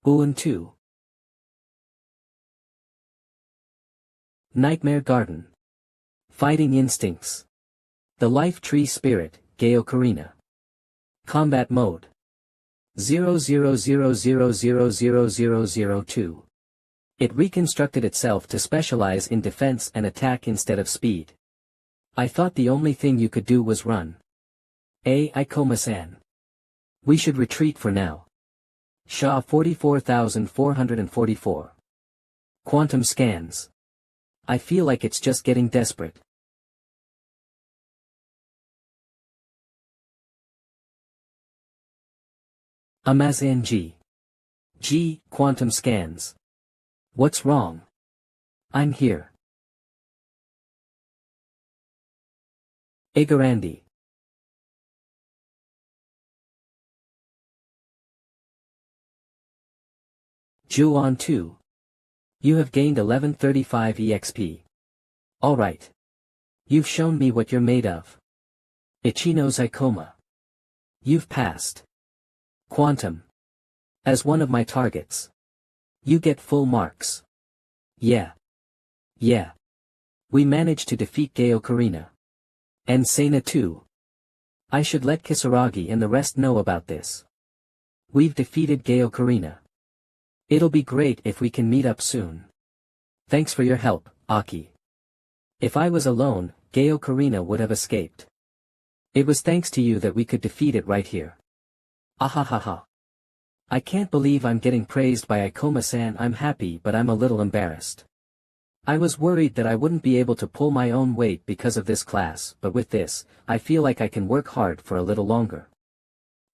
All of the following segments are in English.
Ubuntu. Nightmare Garden. Fighting Instincts. The Life Tree Spirit, Geo Karina. Combat Mode. 0000000002. It reconstructed itself to specialize in defense and attack instead of speed. I thought the only thing you could do was run. Ikoma-san. We should retreat for now. SHA 44444. Quantum scans. I feel like it's just getting desperate. Amazon G. Quantum scans. What's wrong? I'm here. Igarandi. Juon 2. You have gained 1135 EXP. Alright. You've shown me what you're made of. Ichino's Ikoma. You've passed. Quantum. As one of my targets. You get full marks. Yeah. We managed to defeat Geo Karina. And Sena too. I should let Kisaragi and the rest know about this. We've defeated Geo Karina. It'll be great if we can meet up soon. Thanks for your help, Aki. If I was alone, Geo Karina would have escaped. It was thanks to you that we could defeat it right here. Ahahaha. I can't believe I'm getting praised by Ikoma-san. I'm happy, but I'm a little embarrassed. I was worried that I wouldn't be able to pull my own weight because of this class, but with this, I feel like I can work hard for a little longer.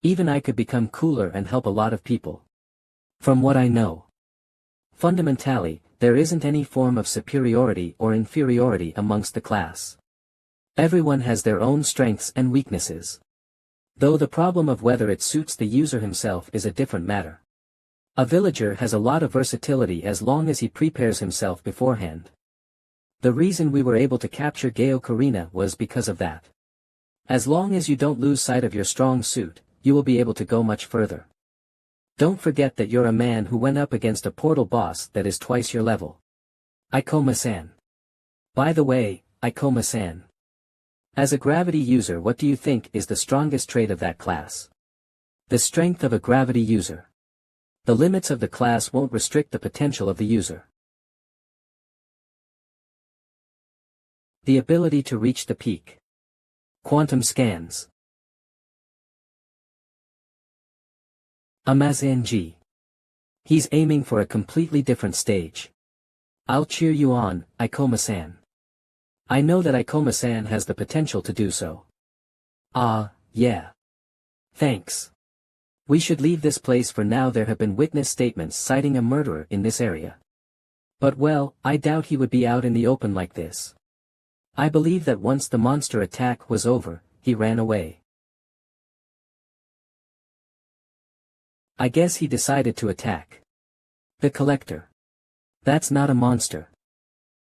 Even I could become cooler and help a lot of people. From what I know, fundamentally, there isn't any form of superiority or inferiority amongst the class. Everyone has their own strengths and weaknesses. Though the problem of whether it suits the user himself is a different matter. A villager has a lot of versatility as long as he prepares himself beforehand. The reason we were able to capture Geo Karina was because of that. As long as you don't lose sight of your strong suit, you will be able to go much further. Don't forget that you're a man who went up against a portal boss that is twice your level. Ikoma-san. By the way, Ikoma-san. As a gravity user, what do you think is the strongest trait of that class? The strength of a gravity user. The limits of the class won't restrict the potential of the user. The ability to reach the peak. Quantum scans. Amazon G. He's aiming for a completely different stage. I'll cheer you on, Ikoma-san. I know that Ikoma-san has the potential to do so. Yeah. Thanks. We should leave this place for now. There have been witness statements citing a murderer in this area. But well, I doubt he would be out in the open like this. I believe that once the monster attack was over, he ran away. I guess he decided to attack. The collector. That's not a monster.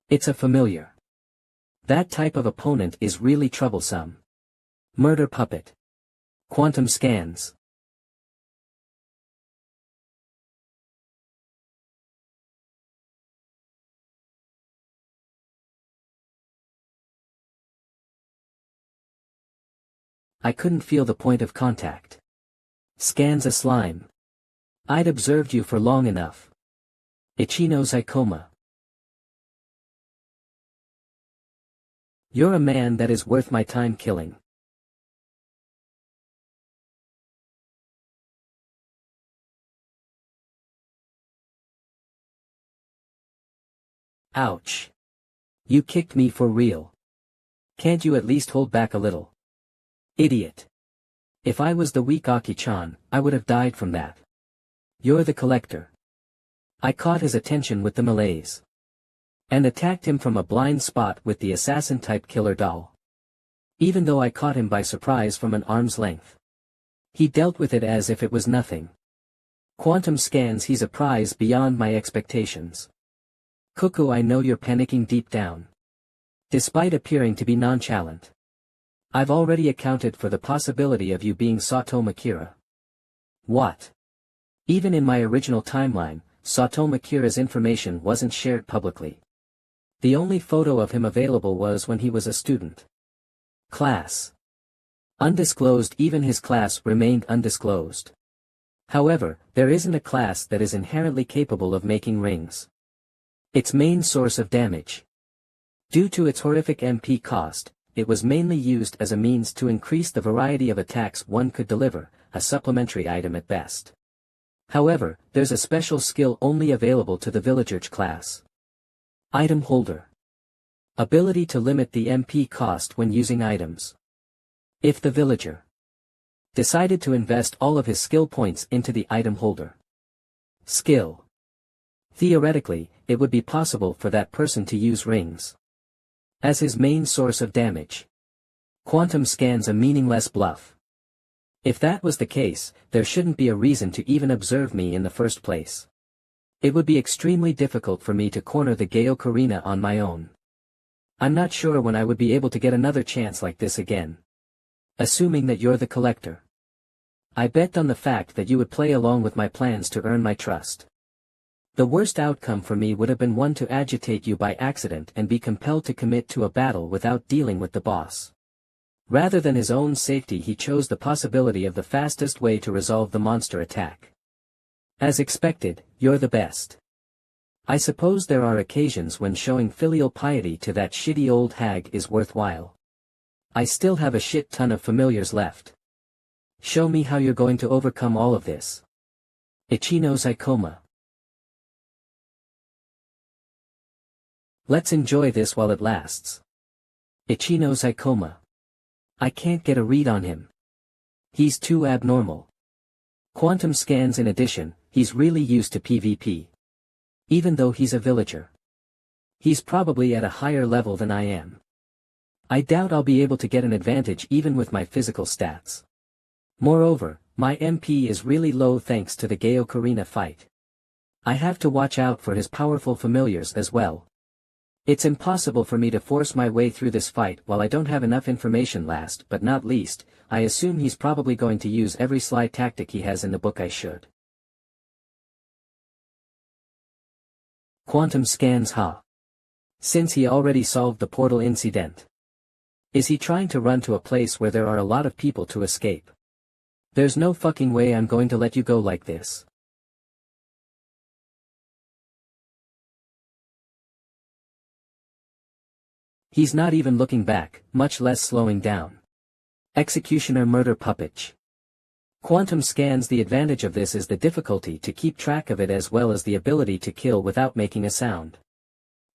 It's a familiar. That type of opponent is really troublesome. Murder puppet. Quantum scans. I couldn't feel the point of contact. Scans a slime. I'd observed you for long enough. Ichino's Ikoma. You're a man that is worth my time killing. Ouch. You kicked me for real. Can't you at least hold back a little? Idiot. If I was the weak Aki-chan, I would have died from that. You're the collector. I caught his attention with the malaise. And attacked him from a blind spot with the assassin-type killer doll. Even though I caught him by surprise from an arm's length. He dealt with it as if it was nothing. Quantum scans. He's a prize beyond my expectations. Cuckoo, I know you're panicking deep down. Despite appearing to be nonchalant. I've already accounted for the possibility of you being Sato Makira. What? Even in my original timeline, Satomu Kira's information wasn't shared publicly. The only photo of him available was when he was a student. Class. Undisclosed. Even his class remained undisclosed. However, there isn't a class that is inherently capable of making rings. Its main source of damage. Due to its horrific MP cost, it was mainly used as a means to increase the variety of attacks one could deliver, a supplementary item at best. However, there's a special skill only available to the villager class. Item Holder. Ability to limit the MP cost when using items. If the villager decided to invest all of his skill points into the item holder skill, theoretically, it would be possible for that person to use rings as his main source of damage. Quantum Scan's a meaningless bluff. If that was the case, there shouldn't be a reason to even observe me in the first place. It would be extremely difficult for me to corner the Gaok arena on my own. I'm not sure when I would be able to get another chance like this again. Assuming that you're the collector. I bet on the fact that you would play along with my plans to earn my trust. The worst outcome for me would have been one to agitate you by accident and be compelled to commit to a battle without dealing with the boss. Rather than his own safety, he chose the possibility of the fastest way to resolve the monster attack. As expected, you're the best. I suppose there are occasions when showing filial piety to that shitty old hag is worthwhile. I still have a shit ton of familiars left. Show me how you're going to overcome all of this. Ichino Saikoma. Let's enjoy this while it lasts. Ichino Saikoma. I can't get a read on him. He's too abnormal. Quantum Scans. In addition, he's really used to PvP. Even though he's a villager. He's probably at a higher level than I am. I doubt I'll be able to get an advantage even with my physical stats. Moreover, my MP is really low thanks to the Gaok arena fight. I have to watch out for his powerful familiars as well. It's impossible for me to force my way through this fight while I don't have enough information. Last but not least, I assume he's probably going to use every sly tactic he has in the book. I should. Quantum Scans. Since he already solved the portal incident. Is he trying to run to a place where there are a lot of people to escape? There's no fucking way I'm going to let you go like this. He's not even looking back, much less slowing down. Executioner Murder Puppet. Quantum Scans. The advantage of this is the difficulty to keep track of it as well as the ability to kill without making a sound.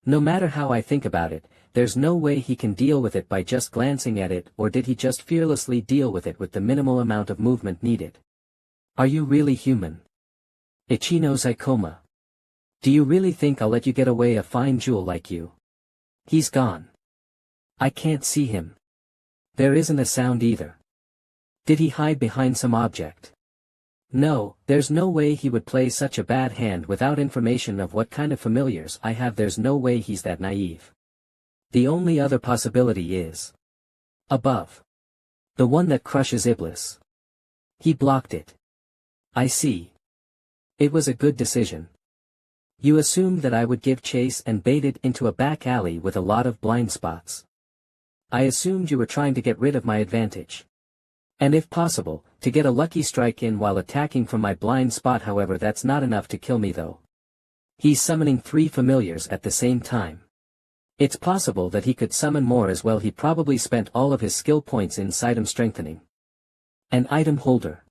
No matter how I think about it, there's no way he can deal with it by just glancing at it, or did he just fearlessly deal with it with the minimal amount of movement needed? Are you really human? Ichino Saikoma. Do you really think I'll let you get away, a fine jewel like you? He's gone. I can't see him. There isn't a sound either. Did he hide behind some object? No, there's no way he would play such a bad hand without information of what kind of familiars I have. There's no way he's that naive. The only other possibility is above. The one that crushes Iblis. He blocked it. I see. It was a good decision. You assumed that I would give chase and bait it into a back alley with a lot of blind spots. I assumed you were trying to get rid of my advantage. And if possible, to get a lucky strike in while attacking from my blind spot. However, that's not enough to kill me though. He's summoning 3 familiars at the same time. It's possible that he could summon more as well. He probably spent all of his skill points in item strengthening. An item holder.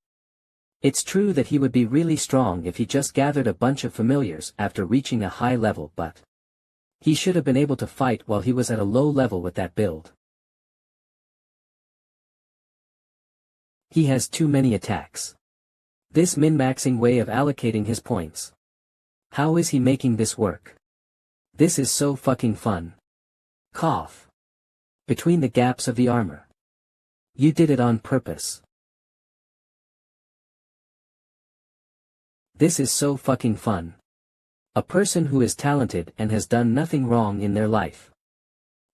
It's true that he would be really strong if he just gathered a bunch of familiars after reaching a high level, but he should have been able to fight while he was at a low level with that build. He has too many attacks. This min-maxing way of allocating his points. How is he making this work? This is so fucking fun. Cough. Between the gaps of the armor. You did it on purpose. This is so fucking fun. A person who is talented and has done nothing wrong in their life.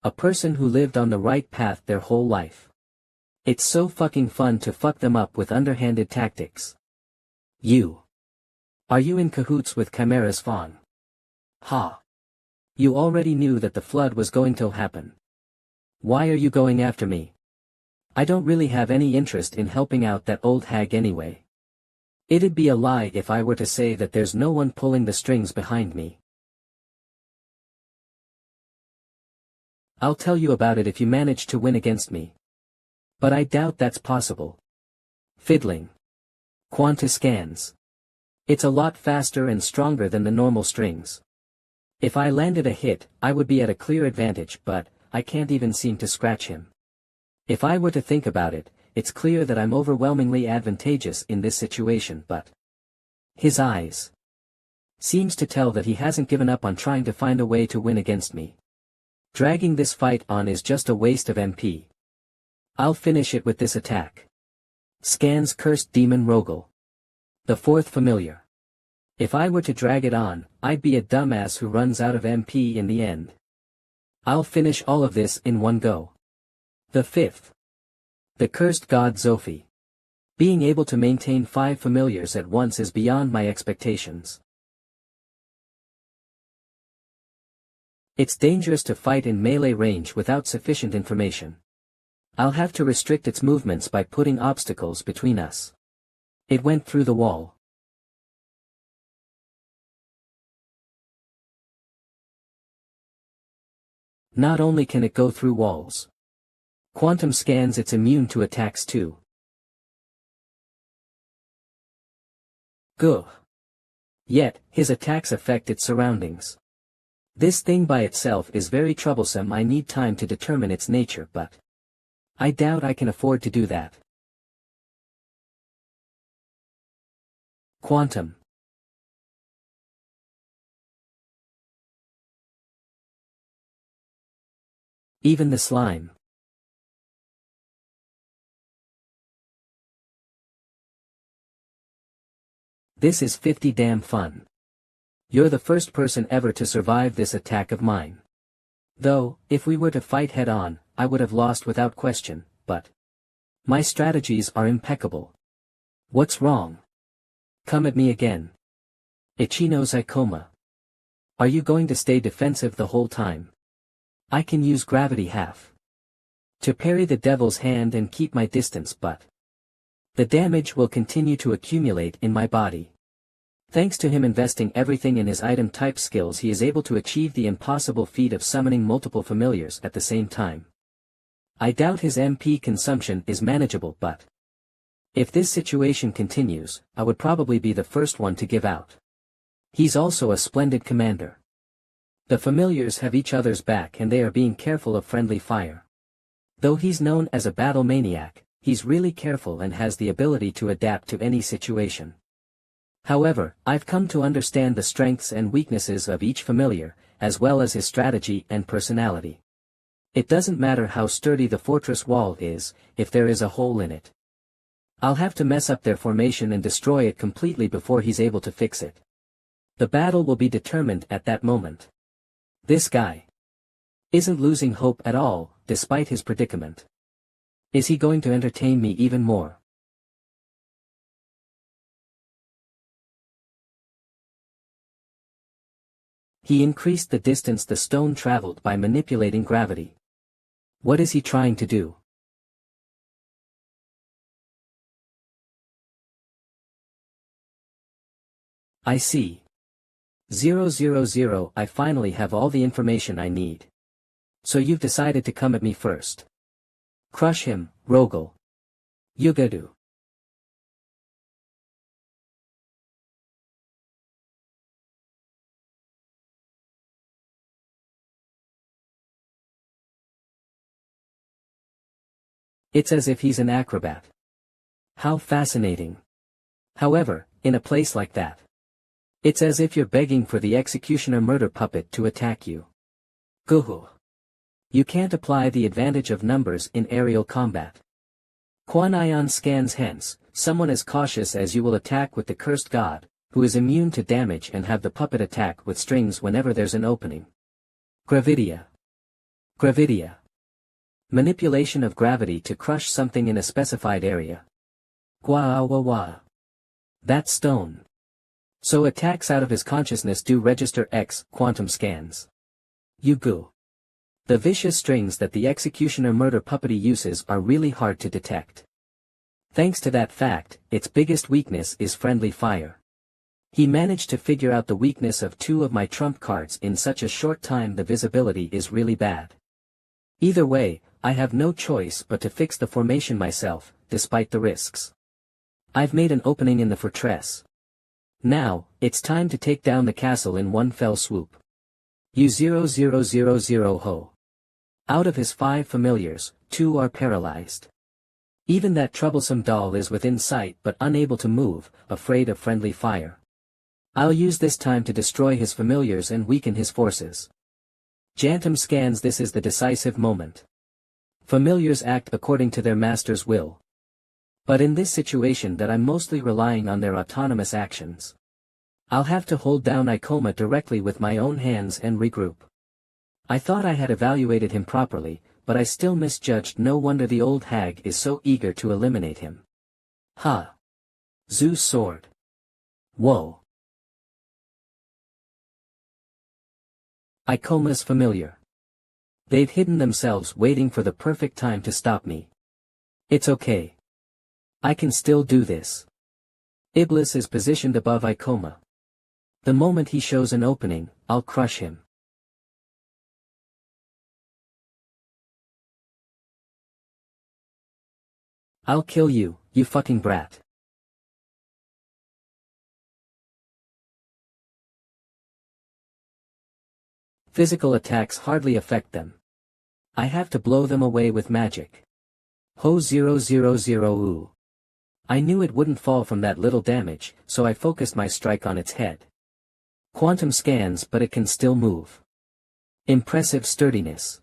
A person who lived on the right path their whole life. It's so fucking fun to fuck them up with underhanded tactics. You. Are you in cahoots with Chimera's fawn? Ha! You already knew that the flood was going to happen. Why are you going after me? I don't really have any interest in helping out that old hag anyway. It'd be a lie if I were to say that there's no one pulling the strings behind me. I'll tell you about it if you manage to win against me. But I doubt that's possible. Fiddling. Quanta scans. It's a lot faster and stronger than the normal strings. If I landed a hit, I would be at a clear advantage, but I can't even seem to scratch him. If I were to think about it, it's clear that I'm overwhelmingly advantageous in this situation, but his eyes seems to tell that he hasn't given up on trying to find a way to win against me. Dragging this fight on is just a waste of MP. I'll finish it with this attack. Scans Cursed Demon Rogel. The fourth familiar. If I were to drag it on, I'd be a dumbass who runs out of MP in the end. I'll finish all of this in one go. The fifth. The Cursed God Zophi. Being able to maintain 5 familiars at once is beyond my expectations. It's dangerous to fight in melee range without sufficient information. I'll have to restrict its movements by putting obstacles between us. It went through the wall. Not only can it go through walls. Quantum scans, it's immune to attacks too. Guh. Yet, his attacks affect its surroundings. This thing by itself is very troublesome. I need time to determine its nature, but I doubt I can afford to do that. Quantum. Even the slime. This is 50 damn fun. You're the first person ever to survive this attack of mine. Though, if we were to fight head-on, I would have lost without question, but my strategies are impeccable. What's wrong? Come at me again. Ichino Zycoma. Are you going to stay defensive the whole time? I can use gravity half to parry the devil's hand and keep my distance, but the damage will continue to accumulate in my body. Thanks to him investing everything in his item type skills, he is able to achieve the impossible feat of summoning multiple familiars at the same time. I doubt his MP consumption is manageable, but if this situation continues, I would probably be the first one to give out. He's also a splendid commander. The familiars have each other's back and they are being careful of friendly fire. Though he's known as a battle maniac, he's really careful and has the ability to adapt to any situation. However, I've come to understand the strengths and weaknesses of each familiar, as well as his strategy and personality. It doesn't matter how sturdy the fortress wall is, if there is a hole in it. I'll have to mess up their formation and destroy it completely before he's able to fix it. The battle will be determined at that moment. This guy isn't losing hope at all, despite his predicament. Is he going to entertain me even more? He increased the distance the stone traveled by manipulating gravity. What is he trying to do? I see. 000, I finally have all the information I need. So you've decided to come at me first. Crush him, Rogel. Yugadu. It's as if he's an acrobat. How fascinating. However, in a place like that, it's as if you're begging for the executioner murder puppet to attack you. Guhu. You can't apply the advantage of numbers in aerial combat. Quan Ion scans, hence, someone as cautious as you will attack with the cursed god, who is immune to damage, and have the puppet attack with strings whenever there's an opening. Gravidia. Gravidia. Manipulation of gravity to crush something in a specified area. Gwa. That stone So attacks out of his consciousness do register X quantum scans. You goo. The vicious strings that the executioner murder puppety uses are really hard to detect. Thanks to that fact, its biggest weakness is friendly fire. He managed to figure out the weakness of 2 of my trump cards in such a short time. The visibility is really bad. Either way, I have no choice but to fix the formation myself, despite the risks. I've made an opening in the fortress. Now, it's time to take down the castle in one fell swoop. U0000 ho. Out of his 5 familiars, 2 are paralyzed. Even that troublesome doll is within sight but unable to move, afraid of friendly fire. I'll use this time to destroy his familiars and weaken his forces. Jantum scans. This is the decisive moment. Familiars act according to their master's will. But in this situation that I'm mostly relying on their autonomous actions. I'll have to hold down Ikoma directly with my own hands and regroup. I thought I had evaluated him properly, but I still misjudged. No wonder the old hag is so eager to eliminate him. Ha! Zeus sword. Whoa! Ikoma's familiar. They've hidden themselves waiting for the perfect time to stop me. It's okay. I can still do this. Iblis is positioned above Ikoma. The moment he shows an opening, I'll crush him. I'll kill you, you fucking brat. Physical attacks hardly affect them. I have to blow them away with magic. Ho 000 ooh. I knew it wouldn't fall from that little damage, so I focused my strike on its head. Quantum scans, but it can still move. Impressive sturdiness.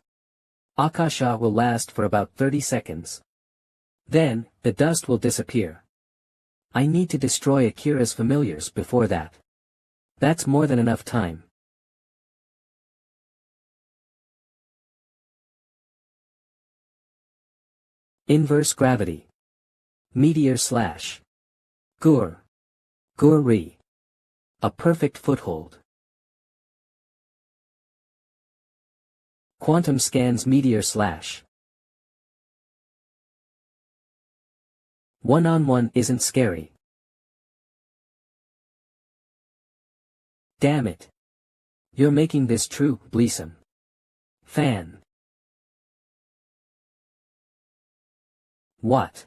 Akasha will last for about 30 seconds. Then, the dust will disappear. I need to destroy Akira's familiars before that. That's more than enough time. Inverse gravity. Meteor slash. Gur. Gur-ri. A perfect foothold. Quantum scans. Meteor slash. One-on-one isn't scary. Damn it. You're making this true, Bleesome. Fan. What?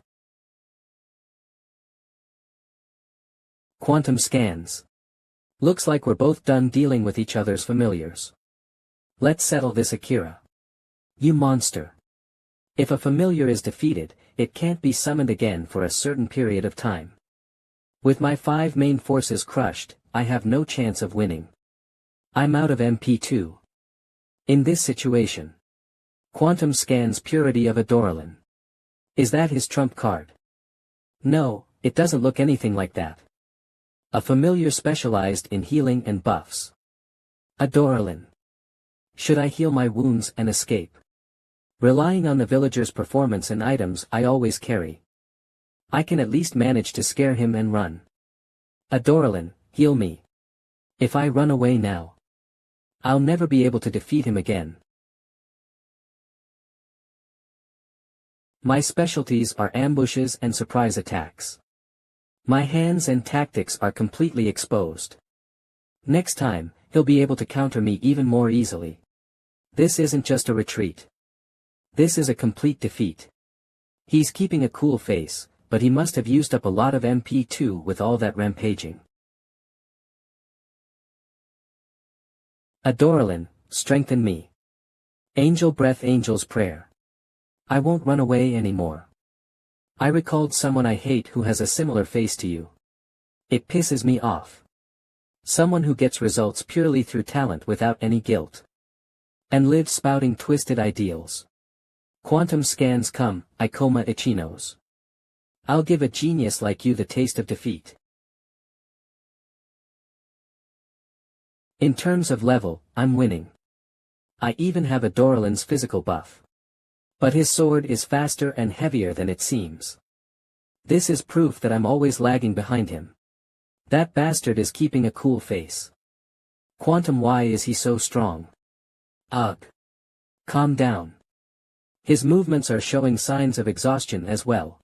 Quantum scans. Looks like we're both done dealing with each other's familiars. Let's settle this, Akira. You monster. If a familiar is defeated, it can't be summoned again for a certain period of time. With my 5 main forces crushed, I have no chance of winning. I'm out of MP2. In this situation. Quantum scans. Purity of Adoralin. Is that his trump card? No, it doesn't look anything like that. A familiar specialized in healing and buffs. Adoralin. Should I heal my wounds and escape? Relying on the villager's performance and items I always carry. I can at least manage to scare him and run. Adoralin, heal me. If I run away now, I'll never be able to defeat him again. My specialties are ambushes and surprise attacks. My hands and tactics are completely exposed. Next time, he'll be able to counter me even more easily. This isn't just a retreat. This is a complete defeat. He's keeping a cool face, but he must have used up a lot of MP2 with all that rampaging. Adoralin, strengthen me. Angel breath. Angel's prayer. I won't run away anymore. I recalled someone I hate who has a similar face to you. It pisses me off. Someone who gets results purely through talent without any guilt. And lives spouting twisted ideals. Quantum scans. Come, Ikoma Ichinos. I'll give a genius like you the taste of defeat. In terms of level, I'm winning. I even have Adoralin's physical buff. But his sword is faster and heavier than it seems. This is proof that I'm always lagging behind him. That bastard is keeping a cool face. Quantum, why is he so strong? Ugh. Calm down. His movements are showing signs of exhaustion as well.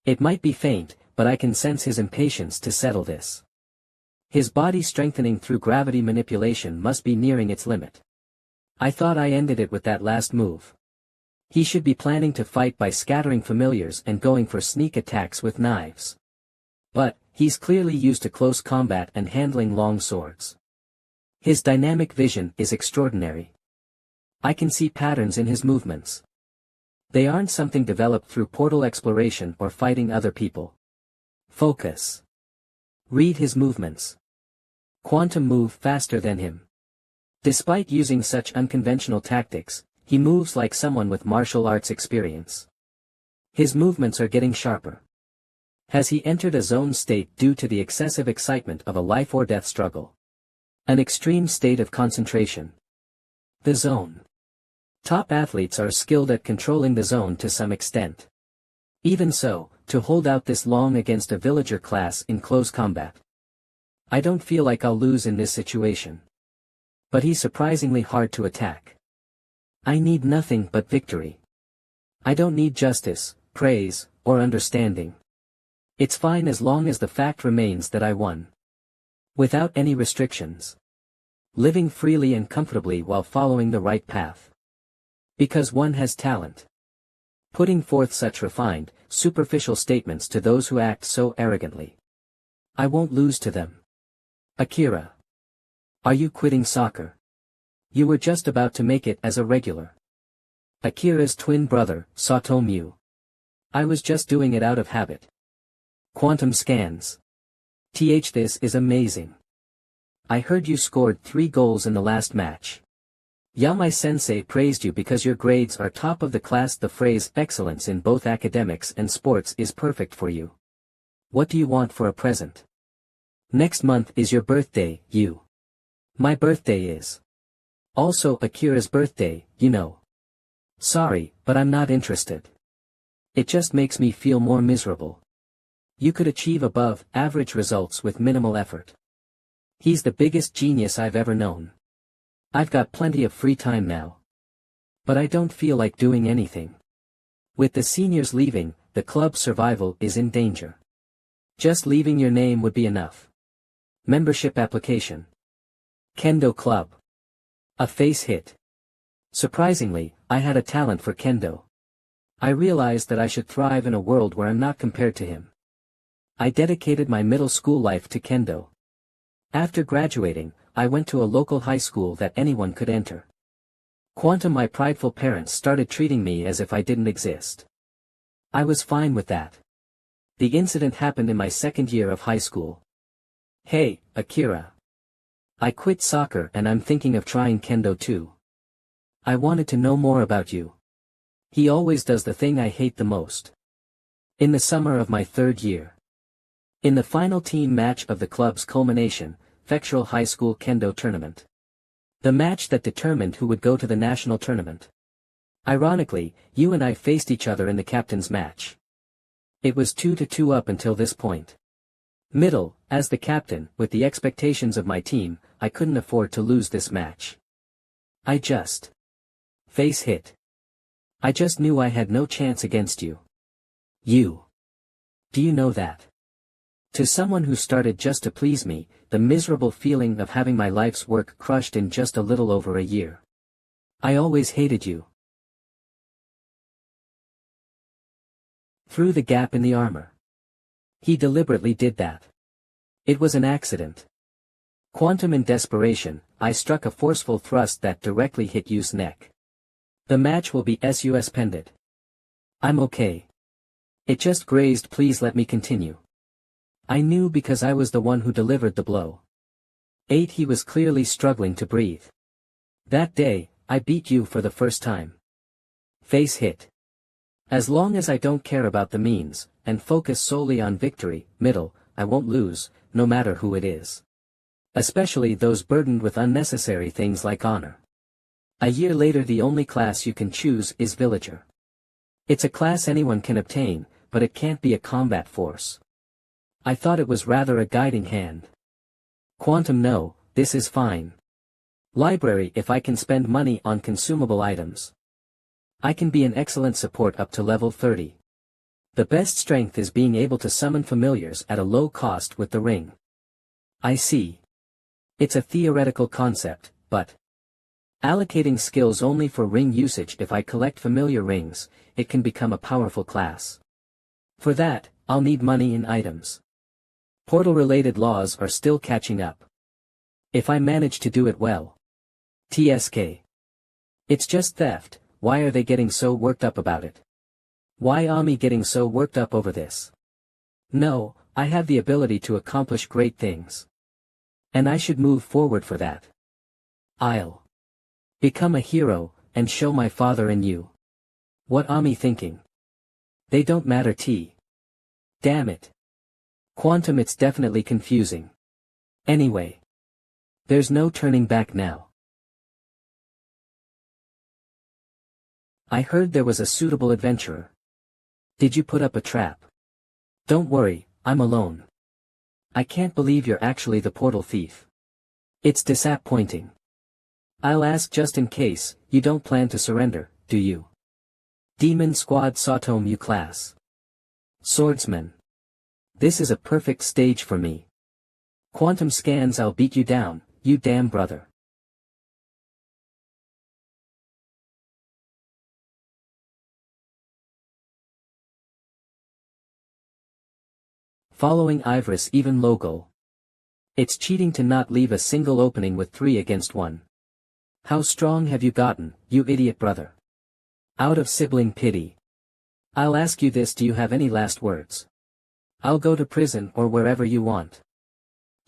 It might be faint, but I can sense his impatience to settle this. His body strengthening through gravity manipulation must be nearing its limit. I thought I ended it with that last move. He should be planning to fight by scattering familiars and going for sneak attacks with knives. But, he's clearly used to close combat and handling long swords. His dynamic vision is extraordinary. I can see patterns in his movements. They aren't something developed through portal exploration or fighting other people. Focus. Read his movements. Quantum move faster than him. Despite using such unconventional tactics, he moves like someone with martial arts experience. His movements are getting sharper. Has he entered a zone state due to the excessive excitement of a life-or-death struggle? An extreme state of concentration. The zone. Top athletes are skilled at controlling the zone to some extent. Even so, to hold out this long against a villager class in close combat. I don't feel like I'll lose in this situation. But he's surprisingly hard to attack. I need nothing but victory. I don't need justice, praise, or understanding. It's fine as long as the fact remains that I won. Without any restrictions. Living freely and comfortably while following the right path. Because one has talent. Putting forth such refined, superficial statements to those who act so arrogantly. I won't lose to them. Akira. Are you quitting soccer? You were just about to make it as a regular. Akira's twin brother, Satomu. I was just doing it out of habit. Quantum scans. This is amazing. I heard you scored 3 goals in the last match. Yamai-sensei praised you because your grades are top of the class. The phrase excellence in both academics and sports is perfect for you. What do you want for a present? Next month is your birthday, you. My birthday is. Also Akira's birthday, you know. Sorry, but I'm not interested. It just makes me feel more miserable. You could achieve above average results with minimal effort. He's the biggest genius I've ever known. I've got plenty of free time now. But I don't feel like doing anything. With the seniors leaving, the club's survival is in danger. Just leaving your name would be enough. Membership application. Kendo club. A face hit. Surprisingly, I had a talent for kendo. I realized that I should thrive in a world where I'm not compared to him. I dedicated my middle school life to kendo. After graduating, I went to a local high school that anyone could enter. Quantum, my prideful parents started treating me as if I didn't exist. I was fine with that. The incident happened in my second year of high school. Hey, Akira. I quit soccer and I'm thinking of trying kendo too. I wanted to know more about you. He always does the thing I hate the most. In the summer of my 3rd year. In the final team match of the club's culmination, Prefectural High School Kendo Tournament. The match that determined who would go to the national tournament. Ironically, you and I faced each other in the captain's match. It was 2-2 up until this point. Middle, as the captain, with the expectations of my team, I couldn't afford to lose this match. I just. Face hit. I just knew I had no chance against you. You. Do you know that? To someone who started just to please me, the miserable feeling of having my life's work crushed in just a little over a year. I always hated you. Through the gap in the armor. He deliberately did that. It was an accident. Quantum, in desperation, I struck a forceful thrust that directly hit Yu's neck. The match will be suspended. I'm okay. It just grazed. Please let me continue. I knew because I was the one who delivered the blow. 8. He was clearly struggling to breathe. That day, I beat you for the first time. Face hit. As long as I don't care about the means, and focus solely on victory, middle, I won't lose, no matter who it is. Especially those burdened with unnecessary things like honor. A year later, the only class you can choose is villager. It's a class anyone can obtain, but it can't be a combat force. I thought it was rather a guiding hand. Quantum no, this is fine. Library if I can spend money on consumable items. I can be an excellent support up to level 30. The best strength is being able to summon familiars at a low cost with the ring. I see. It's a theoretical concept, but allocating skills only for ring usage. If I collect familiar rings, it can become a powerful class. For that, I'll need money in items. Portal-related laws are still catching up. If I manage to do it well. TSK. It's just theft, why are they getting so worked up about it? Why Ami getting so worked up over this? No, I have the ability to accomplish great things. And I should move forward for that. I'll become a hero, and show my father and you. What Ami thinking? They don't matter T. Damn it. Quantum, it's definitely confusing. Anyway. There's no turning back now. I heard there was a suitable adventurer. Did you put up a trap? Don't worry, I'm alone. I can't believe you're actually the portal thief. It's disappointing. I'll ask just in case, you don't plan to surrender, do you? Demon Squad Satom U class. Swordsman. This is a perfect stage for me. Quantum scans, I'll beat you down, you damn brother. Following Ivorus even logo. It's cheating to not leave a single opening with 3 against 1. How strong have you gotten, you idiot brother? Out of sibling pity. I'll ask you this, do you have any last words? I'll go to prison or wherever you want.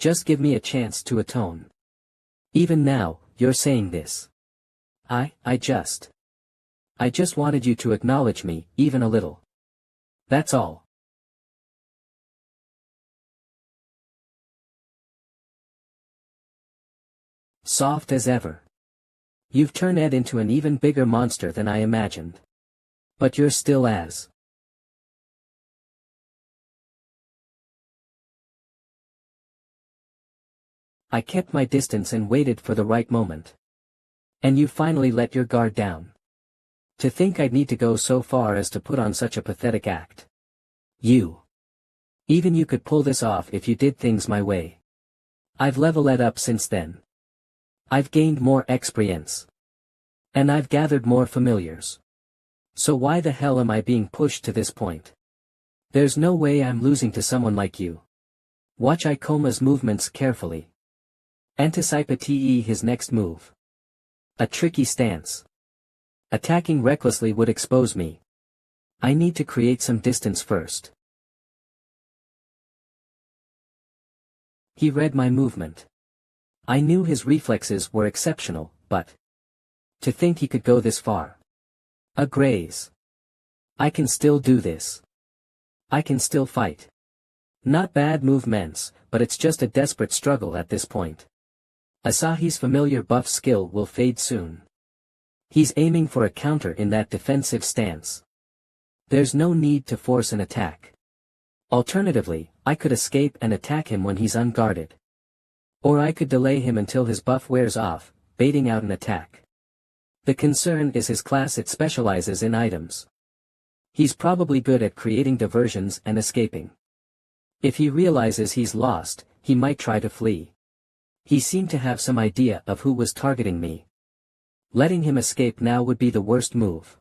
Just give me a chance to atone. Even now, you're saying this. I just wanted you to acknowledge me, even a little. That's all. Soft as ever. You've turned Ed into an even bigger monster than I imagined. But you're still as. I kept my distance and waited for the right moment. And you finally let your guard down. To think I'd need to go so far as to put on such a pathetic act. Even you could pull this off if you did things my way. I've leveled up since then. I've gained more experience. And I've gathered more familiars. So why the hell am I being pushed to this point? There's no way I'm losing to someone like you. Watch Ikoma's movements carefully. Anticipa te his next move. A tricky stance. Attacking recklessly would expose me. I need to create some distance first. He read my movement. I knew his reflexes were exceptional, but to think he could go this far. A graze. I can still do this. I can still fight. Not bad movements, but it's just a desperate struggle at this point. Asahi's familiar buff skill will fade soon. He's aiming for a counter in that defensive stance. There's no need to force an attack. Alternatively, I could escape and attack him when he's unguarded. Or I could delay him until his buff wears off, baiting out an attack. The concern is his class, it specializes in items. He's probably good at creating diversions and escaping. If he realizes he's lost, he might try to flee. He seemed to have some idea of who was targeting me. Letting him escape now would be the worst move.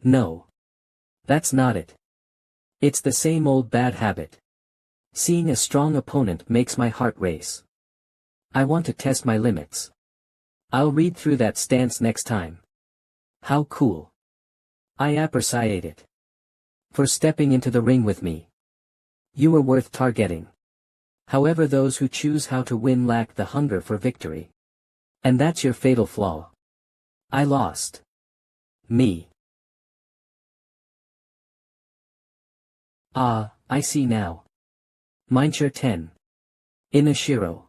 No. That's not it. It's the same old bad habit. Seeing a strong opponent makes my heart race. I want to test my limits. I'll read through that stance next time. How cool. I appreciate it. For stepping into the ring with me. You were worth targeting. However, those who choose how to win lack the hunger for victory. And that's your fatal flaw. I lost. Me. Ah, I see now. Mindshare 10. Inashiro.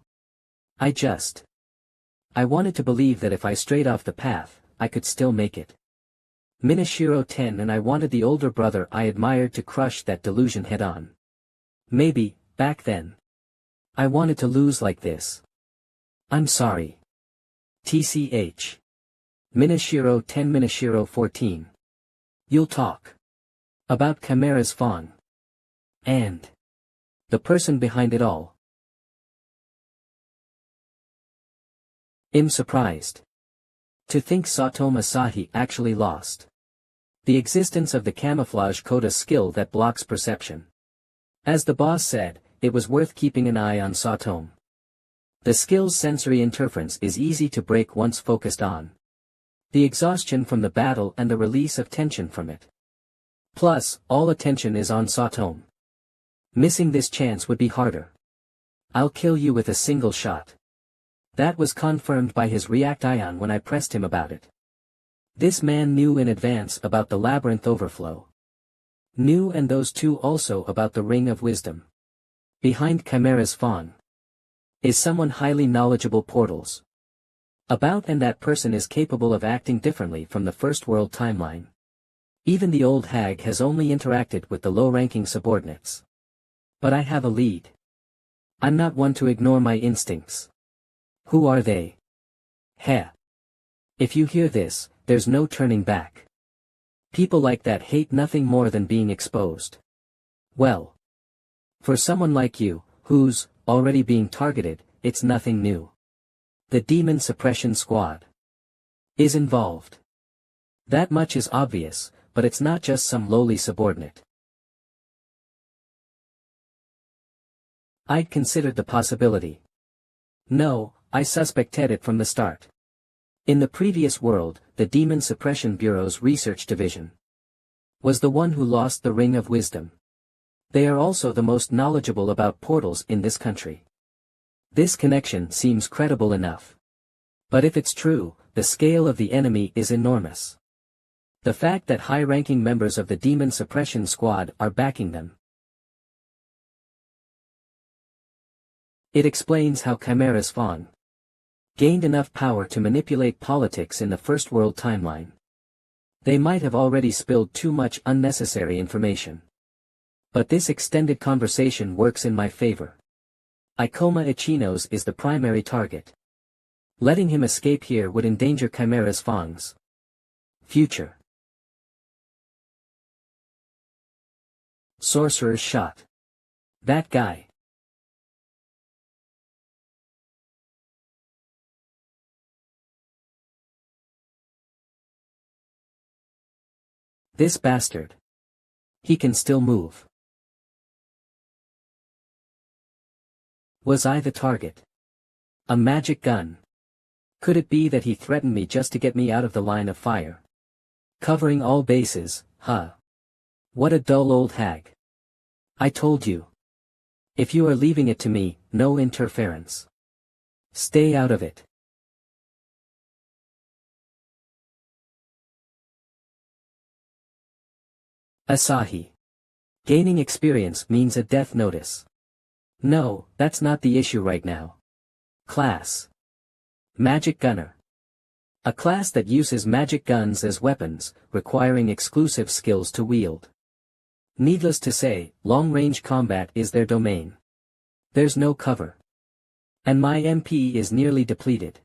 I wanted to believe that if I strayed off the path, I could still make it. Minashiro 10, and I wanted the older brother I admired to crush that delusion head on. Maybe, back then. I wanted to lose like this. I'm sorry. TCH. Minashiro 10 Minashiro 14. You'll talk. About Chimera's Fawn. And the person behind it all. I'm surprised. To think Satomu Asahi actually lost. The existence of the camouflage coda skill that blocks perception. As the boss said, it was worth keeping an eye on Satomu. The skill's sensory interference is easy to break once focused on. The exhaustion from the battle and the release of tension from it. Plus, all attention is on Satomu. Missing this chance would be harder. I'll kill you with a single shot. That was confirmed by his react-ion when I pressed him about it. This man knew in advance about the labyrinth overflow. Knew and those two also about the Ring of Wisdom. Behind Chimera's Fawn. Is someone highly knowledgeable portals. About and that person is capable of acting differently from the First World timeline. Even the old hag has only interacted with the low-ranking subordinates. But I have a lead. I'm not one to ignore my instincts. Who are they? Heh. If you hear this, there's no turning back. People like that hate nothing more than being exposed. Well. For someone like you, who's already being targeted, it's nothing new. The Demon Suppression Squad is involved. That much is obvious, but it's not just some lowly subordinate. I'd considered the possibility. No, I suspected it from the start. In the previous world, the Demon Suppression Bureau's research division was the one who lost the Ring of Wisdom. They are also the most knowledgeable about portals in this country. This connection seems credible enough. But if it's true, the scale of the enemy is enormous. The fact that high-ranking members of the Demon Suppression Squad are backing them. It explains how Chimera's Fawn gained enough power to manipulate politics in the First World timeline. They might have already spilled too much unnecessary information. But this extended conversation works in my favor. Ikoma Ichinos is the primary target. Letting him escape here would endanger Chimera's Fawn's future. Sorcerer's shot. That guy. This bastard. He can still move. Was I the target? A magic gun. Could it be that he threatened me just to get me out of the line of fire? Covering all bases, huh? What a dull old hag. I told you. If you are leaving it to me, no interference. Stay out of it. Asahi. Gaining experience means a death notice. No, that's not the issue right now. Class. Magic Gunner. A class that uses magic guns as weapons, requiring exclusive skills to wield. Needless to say, long-range combat is their domain. There's no cover. And my MP is nearly depleted.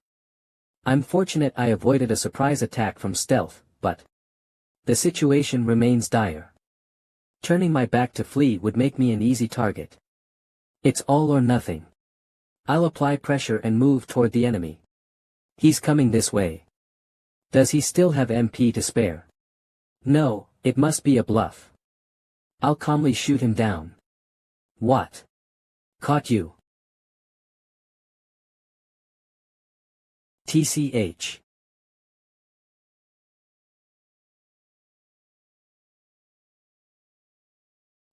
I'm fortunate I avoided a surprise attack from stealth, but the situation remains dire. Turning my back to flee would make me an easy target. It's all or nothing. I'll apply pressure and move toward the enemy. He's coming this way. Does he still have MP to spare? No, it must be a bluff. I'll calmly shoot him down. What? Caught you. TCH.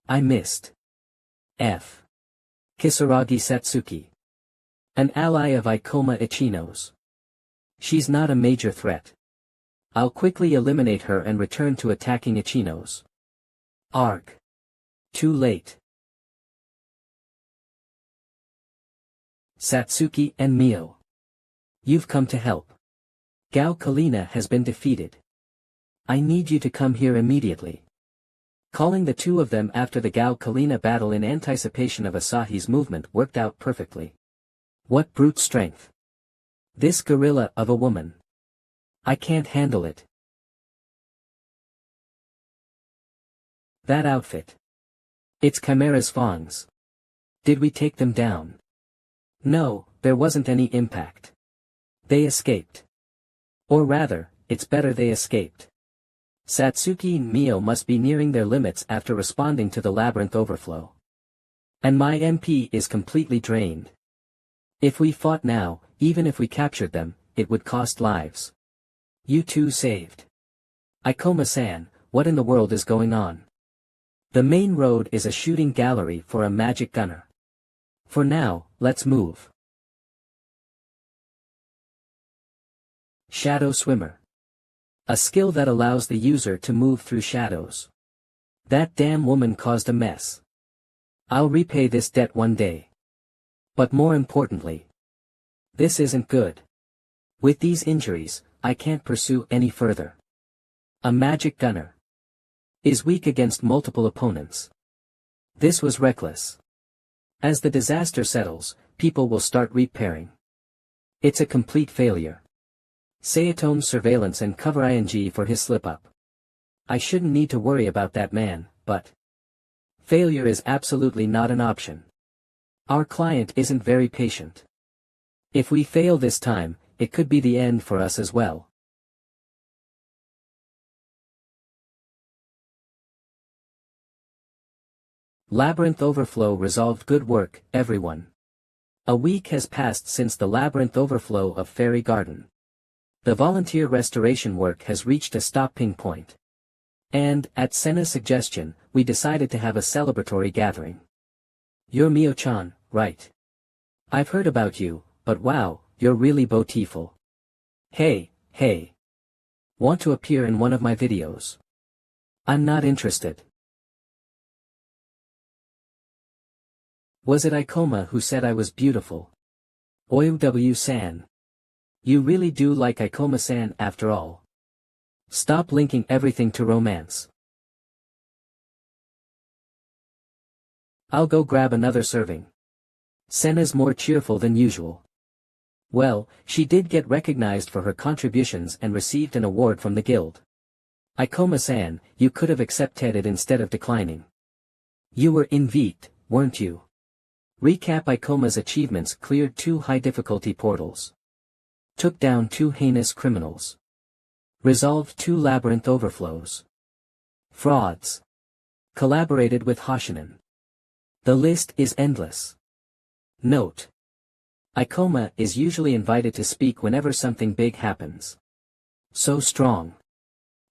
I missed. F. Kisaragi Satsuki. An ally of Ikoma Ichino's. She's not a major threat. I'll quickly eliminate her and return to attacking Ichino's. Arg. Too late. Satsuki and Mio. You've come to help. Gao Kalina has been defeated. I need you to come here immediately. Calling the two of them after the Gao Kalina battle in anticipation of Asahi's movement worked out perfectly. What brute strength! This gorilla of a woman. I can't handle it. That outfit. It's Chimera's fangs. Did we take them down? No, there wasn't any impact. They escaped. Or rather, it's better they escaped. Satsuki and Mio must be nearing their limits after responding to the labyrinth overflow. And my MP is completely drained. If we fought now, even if we captured them, it would cost lives. You two saved. Ikoma-san, what in the world is going on? The main road is a shooting gallery for a magic gunner. For now, let's move. Shadow Swimmer. A skill that allows the user to move through shadows. That damn woman caused a mess. I'll repay this debt one day. But more importantly, this isn't good. With these injuries, I can't pursue any further. A magic gunner is weak against multiple opponents. This was reckless. As the disaster settles, people will start repairing. It's a complete failure. Sayatome's surveillance and cover ing for his slip-up. I shouldn't need to worry about that man, but failure is absolutely not an option. Our client isn't very patient. If we fail this time, it could be the end for us as well. Labyrinth overflow resolved. Good work, everyone. A week has passed since the labyrinth overflow of Fairy Garden. The volunteer restoration work has reached a stopping point. And, at Senna's suggestion, we decided to have a celebratory gathering. You're Mio-chan, right? I've heard about you, but wow, you're really beautiful. Hey. Want to appear in one of my videos? I'm not interested. Was it Ikoma who said I was beautiful? OUW-san. You really do like Ikoma-san after all. Stop linking everything to romance. I'll go grab another serving. Senna's more cheerful than usual. Well, she did get recognized for her contributions and received an award from the guild. Ikoma-san, you could have accepted it instead of declining. You were invite, weren't you? Recap: Ikoma's achievements: cleared 2 high-difficulty portals. Took down 2 heinous criminals. Resolved 2 labyrinth overflows. Frauds. Collaborated with Hoshinen. The list is endless. Note: Ikoma is usually invited to speak whenever something big happens. So strong.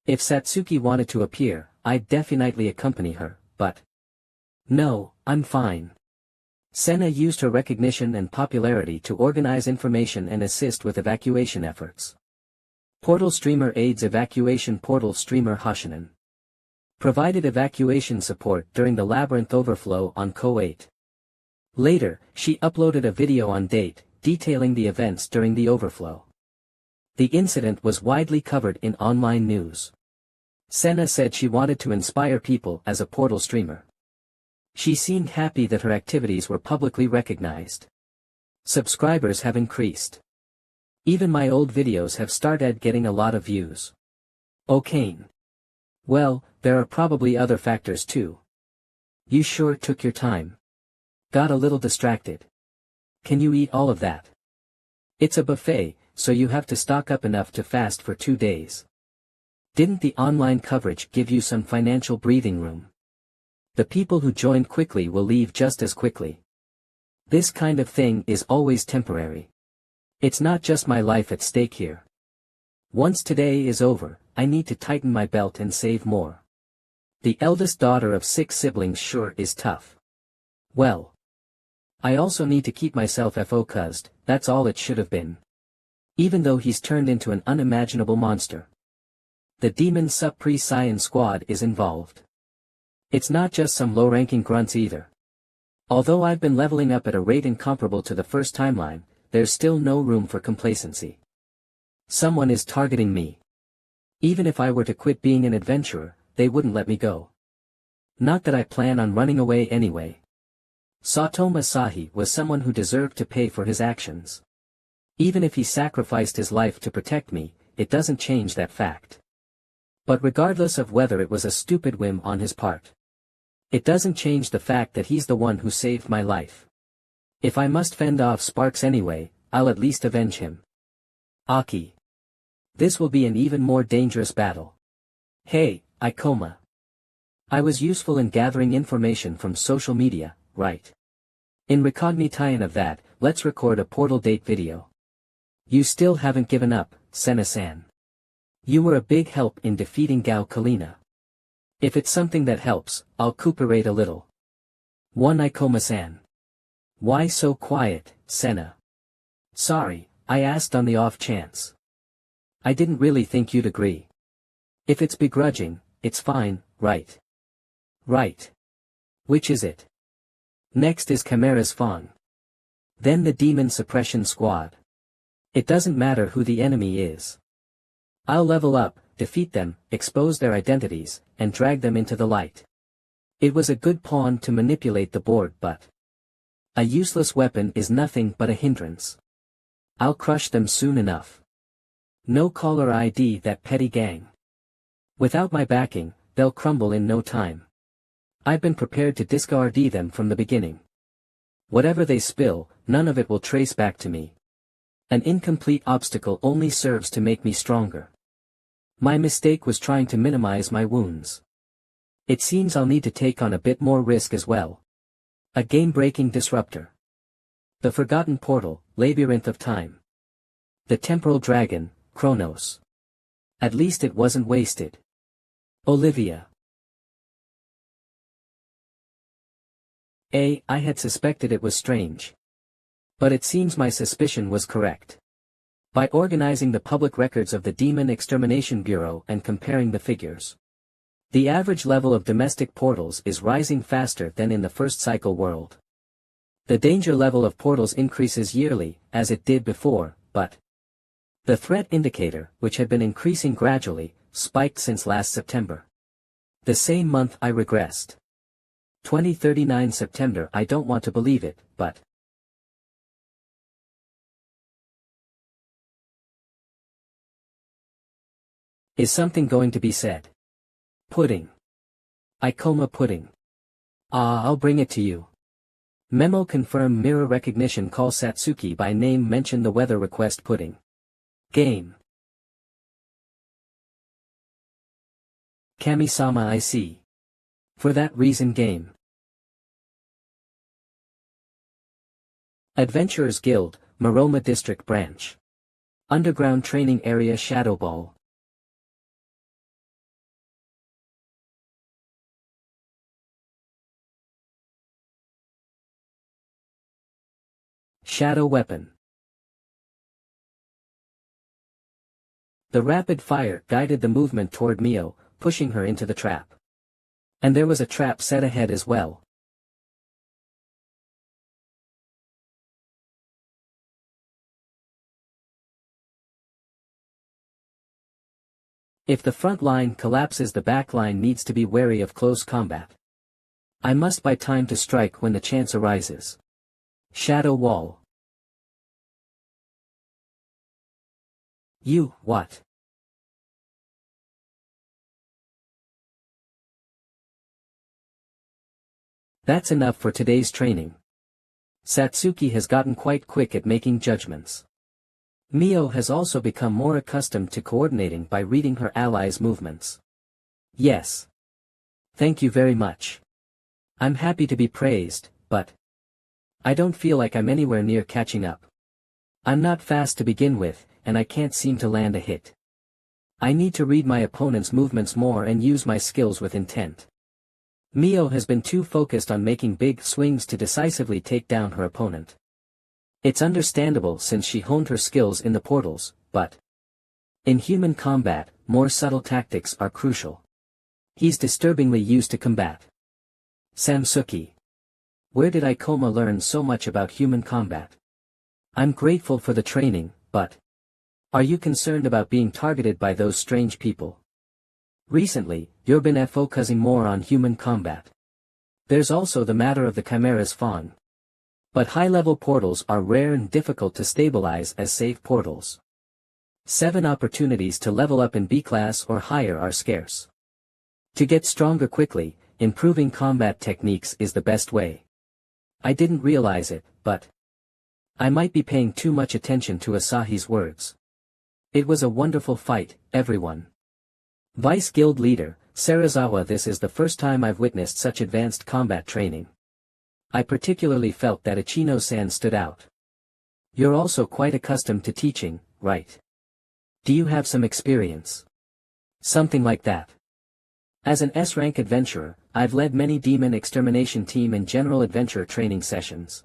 If Satsuki wanted to appear, I'd definitely accompany her, but no, I'm fine. Senna used her recognition and popularity to organize information and assist with evacuation efforts. Portal streamer aids evacuation. Portal streamer Hoshinen provided evacuation support during the labyrinth overflow on Co-8. Later, she uploaded a video on date, detailing the events during the overflow. The incident was widely covered in online news. Senna said she wanted to inspire people as a portal streamer. She seemed happy that her activities were publicly recognized. Subscribers have increased. Even my old videos have started getting a lot of views. Okay. Well, there are probably other factors too. You sure took your time. Got a little distracted. Can you eat all of that? It's a buffet, so you have to stock up enough to fast for 2 days. Didn't the online coverage give you some financial breathing room? The people who joined quickly will leave just as quickly. This kind of thing is always temporary. It's not just my life at stake here. Once today is over, I need to tighten my belt and save more. The eldest daughter of 6 siblings sure is tough. Well, I also need to keep myself focused. That's all it should have been. Even though he's turned into an unimaginable monster. The Demon Supri Saiyan squad is involved. It's not just some low-ranking grunts either. Although I've been leveling up at a rate incomparable to the first timeline, there's still no room for complacency. Someone is targeting me. Even if I were to quit being an adventurer, they wouldn't let me go. Not that I plan on running away anyway. Satomu Asahi was someone who deserved to pay for his actions. Even if he sacrificed his life to protect me, it doesn't change that fact. But regardless of whether it was a stupid whim on his part, it doesn't change the fact that he's the one who saved my life. If I must fend off Sparks anyway, I'll at least avenge him. Aki. This will be an even more dangerous battle. Hey, Ikoma. I was useful in gathering information from social media, right? In recognition of that, let's record a portal date video. You still haven't given up, Sena-san. You were a big help in defeating Gao Kalina. If it's something that helps, I'll cooperate a little. 1 Ikoma-san. Why so quiet, Sena? Sorry, I asked on the off chance. I didn't really think you'd agree. If it's begrudging, it's fine, right? Right. Which is it? Next is Chimera's Fawn. Then the Demon Suppression Squad. It doesn't matter who the enemy is. I'll level up, defeat them, expose their identities, and drag them into the light. It was a good pawn to manipulate the board, but a useless weapon is nothing but a hindrance. I'll crush them soon enough. No caller ID that petty gang. Without my backing, they'll crumble in no time. I've been prepared to discard them from the beginning. Whatever they spill, none of it will trace back to me. An incomplete obstacle only serves to make me stronger. My mistake was trying to minimize my wounds. It seems I'll need to take on a bit more risk as well. A game-breaking disruptor. The Forgotten Portal, Labyrinth of Time. The Temporal Dragon, Chronos. At least it wasn't wasted. Olivia. I had suspected it was strange. But it seems my suspicion was correct. By organizing the public records of the Demon Extermination Bureau and comparing the figures, the average level of domestic portals is rising faster than in the first cycle world. The danger level of portals increases yearly, as it did before, but the threat indicator, which had been increasing gradually, spiked since last September. The same month I regressed. 2039 September. I don't want to believe it, but is something going to be said? Pudding. Ikoma pudding. I'll bring it to you. Memo confirm mirror recognition, call Satsuki by name, mention the weather, request pudding. Game. Kami-sama, I see. For that reason game. Adventurers Guild, Maroma District Branch. Underground Training Area, Shadow Ball. Shadow Weapon. The rapid fire guided the movement toward Mio, pushing her into the trap. And there was a trap set ahead as well. If the front line collapses, the back line needs to be wary of close combat. I must buy time to strike when the chance arises. Shadow Wall. You, what? That's enough for today's training. Satsuki has gotten quite quick at making judgments. Mio has also become more accustomed to coordinating by reading her allies' movements. Yes. Thank you very much. I'm happy to be praised, but I don't feel like I'm anywhere near catching up. I'm not fast to begin with, and I can't seem to land a hit. I need to read my opponent's movements more and use my skills with intent. Mio has been too focused on making big swings to decisively take down her opponent. It's understandable since she honed her skills in the portals, but in human combat, more subtle tactics are crucial. He's disturbingly used to combat. Samsuki. Where did Ikoma learn so much about human combat? I'm grateful for the training, but are you concerned about being targeted by those strange people? Recently, you've been focusing more on human combat. There's also the matter of the Chimera's fawn. But high-level portals are rare and difficult to stabilize as safe portals. 7 opportunities to level up in B-class or higher are scarce. To get stronger quickly, improving combat techniques is the best way. I didn't realize it, but I might be paying too much attention to Asahi's words. It was a wonderful fight, everyone. Vice Guild Leader, Sarazawa. This is the first time I've witnessed such advanced combat training. I particularly felt that Ichino-san stood out. You're also quite accustomed to teaching, right? Do you have some experience? Something like that. As an S-rank adventurer, I've led many demon extermination team and general adventure training sessions.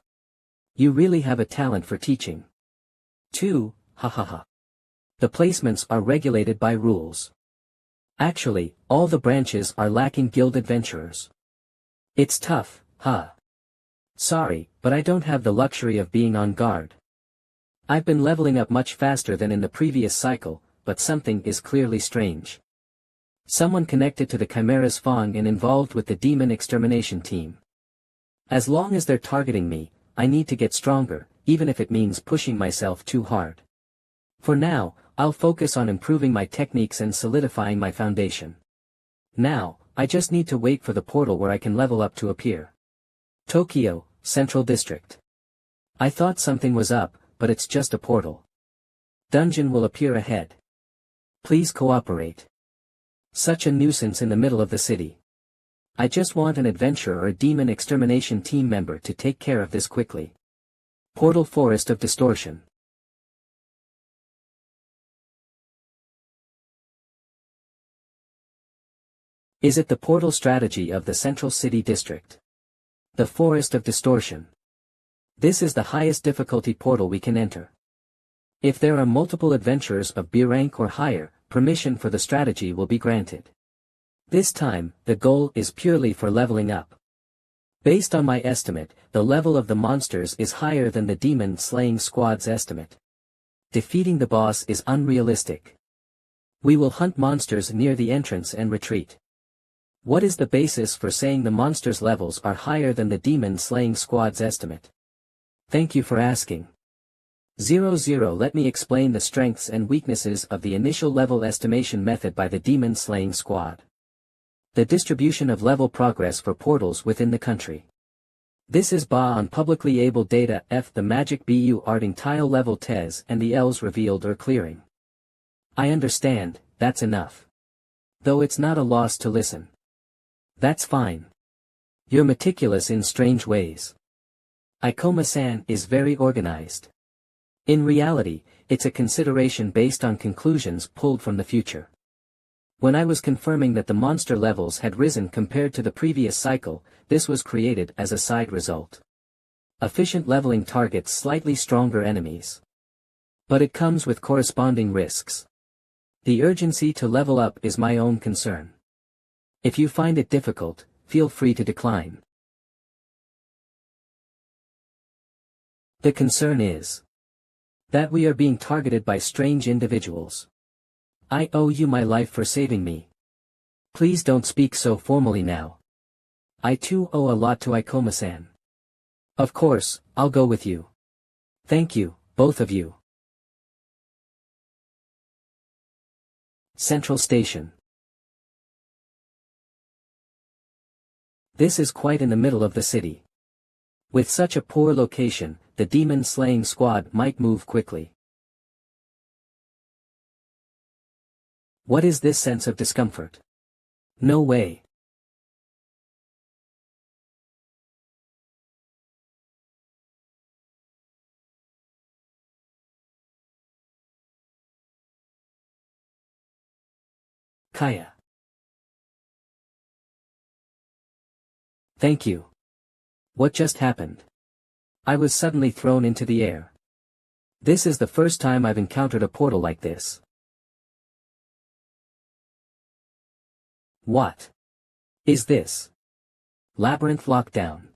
You really have a talent for teaching. 2, hahaha. The placements are regulated by rules. Actually, all the branches are lacking guild adventurers. It's tough, huh? Sorry, but I don't have the luxury of being on guard. I've been leveling up much faster than in the previous cycle, but something is clearly strange. Someone connected to the Chimera's Fong and involved with the demon extermination team. As long as they're targeting me, I need to get stronger, even if it means pushing myself too hard. For now, I'll focus on improving my techniques and solidifying my foundation. Now, I just need to wait for the portal where I can level up to appear. Tokyo, Central District. I thought something was up, but it's just a portal. Dungeon will appear ahead. Please cooperate. Such a nuisance in the middle of the city. I just want an adventurer or a demon extermination team member to take care of this quickly. Portal Forest of Distortion. Is it the portal strategy of the Central City District? The Forest of Distortion. This is the highest difficulty portal we can enter. If there are multiple adventurers of B rank or higher, permission for the strategy will be granted. This time, the goal is purely for leveling up. Based on my estimate, the level of the monsters is higher than the demon slaying squad's estimate. Defeating the boss is unrealistic. We will hunt monsters near the entrance and retreat. What is the basis for saying the monsters' levels are higher than the demon slaying squad's estimate? Thank you for asking. 00 Let me explain the strengths and weaknesses of the initial level estimation method by the demon slaying squad. The distribution of level progress for portals within the country. This is based on publicly able data. The magic BU arting tile level TES and the Ls revealed or clearing. I understand, that's enough. Though it's not a loss to listen. That's fine. You're meticulous in strange ways. Ikoma-san is very organized. In reality, it's a consideration based on conclusions pulled from the future. When I was confirming that the monster levels had risen compared to the previous cycle, this was created as a side result. Efficient leveling targets slightly stronger enemies. But it comes with corresponding risks. The urgency to level up is my own concern. If you find it difficult, feel free to decline. The concern is that we are being targeted by strange individuals. I owe you my life for saving me. Please don't speak so formally now. I too owe a lot to Ikoma-san. Of course, I'll go with you. Thank you, both of you. Central Station. This is quite in the middle of the city. With such a poor location, the demon-slaying squad might move quickly. What is this sense of discomfort? No way. Kaya. Thank you. What just happened? I was suddenly thrown into the air. This is the first time I've encountered a portal like this. What is this? Labyrinth lockdown.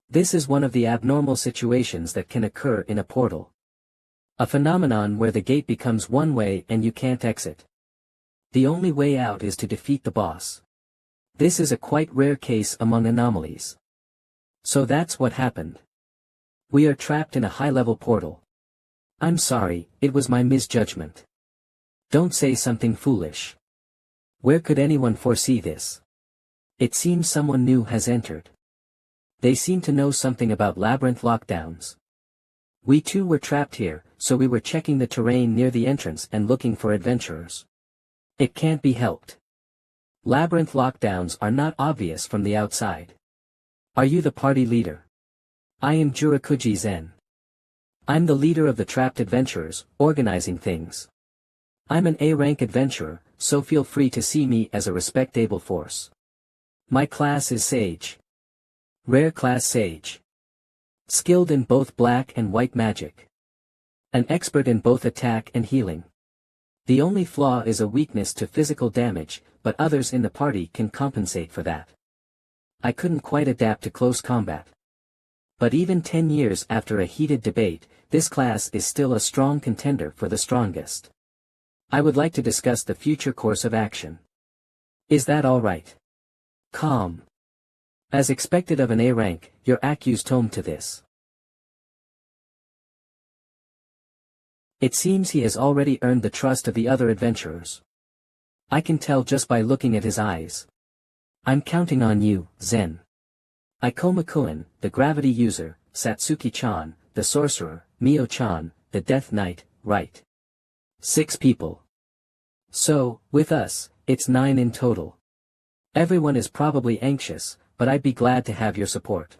This is one of the abnormal situations that can occur in a portal. A phenomenon where the gate becomes one way and you can't exit. The only way out is to defeat the boss. This is a quite rare case among anomalies. So that's what happened. We are trapped in a high-level portal. I'm sorry, it was my misjudgment. Don't say something foolish. Where could anyone foresee this? It seems someone new has entered. They seem to know something about labyrinth lockdowns. We too were trapped here, so we were checking the terrain near the entrance and looking for adventurers. It can't be helped. Labyrinth lockdowns are not obvious from the outside. Are you the party leader? I am Jurakuji Zen. I'm the leader of the trapped adventurers, organizing things. I'm an A-rank adventurer, so feel free to see me as a respectable force. My class is Sage. Rare class Sage. Skilled in both black and white magic. An expert in both attack and healing. The only flaw is a weakness to physical damage, but others in the party can compensate for that. I couldn't quite adapt to close combat. But even 10 years after a heated debate, this class is still a strong contender for the strongest. I would like to discuss the future course of action. Is that all right? Calm. As expected of an A rank, your accused home to this. It seems he has already earned the trust of the other adventurers. I can tell just by looking at his eyes. I'm counting on you, Zen. Ikoma-kun, the gravity user, Satsuki-chan, the sorcerer, Mio-chan, the death knight, right. 6 people. So, with us, it's 9 in total. Everyone is probably anxious, but I'd be glad to have your support.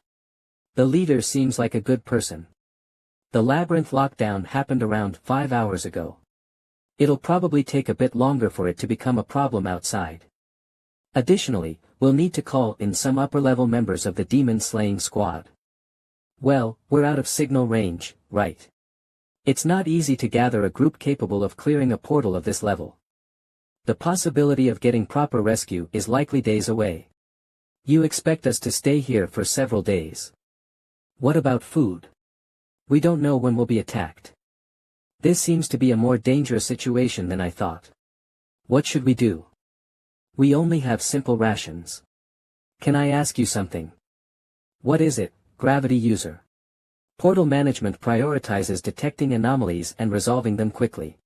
The leader seems like a good person. The labyrinth lockdown happened around 5 hours ago. It'll probably take a bit longer for it to become a problem outside. Additionally, we'll need to call in some upper-level members of the demon-slaying squad. Well, we're out of signal range, right? It's not easy to gather a group capable of clearing a portal of this level. The possibility of getting proper rescue is likely days away. You expect us to stay here for several days. What about food? We don't know when we'll be attacked. This seems to be a more dangerous situation than I thought. What should we do? We only have simple rations. Can I ask you something? What is it, gravity user? Portal management prioritizes detecting anomalies and resolving them quickly.